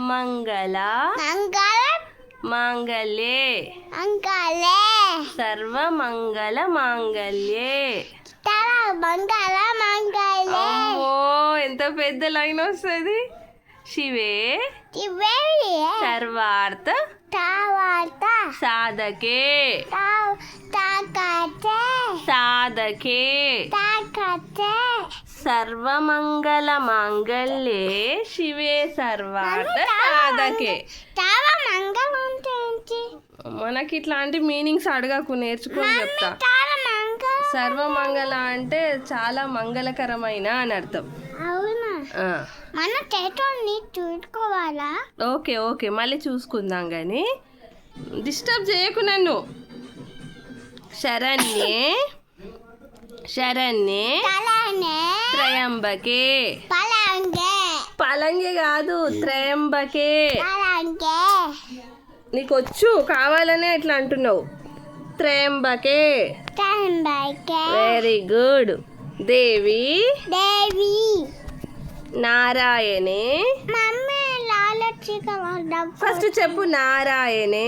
మంగళ మాంగళ్యే సర్వమంగళ మాంగళ్యే. అమ్మో ఎంత పెద్ద లైన్ వస్తుంది. శివే సర్వార్థ సాధకే సాధకే సర్వమంగళ మాంగళ్యే శివే సర్వార్థ సాధకే. మనకి ఇట్లాంటి మీనింగ్స్ అడగకు, నేర్చుకొని చెప్తా. సర్వమంగళ అంటే చాలా మంగళకరమైన అని అర్థం. చూసుకోవాలా? ఓకే ఓకే మళ్ళీ చూసుకుందాం కానీ డిస్టర్బ్ చేయకు నన్ను. శరణ్యే శరణ్యే త్రయంబకే. పలంగే కాదు, త్రయంబకే. నీకు వచ్చు, కావాలనే ఇట్లా అంటున్నావు. త్రయంబకే. Very good. దేవి నారాయణే. మమ్మీ ఫస్ట్ చెప్పు. నారాయణే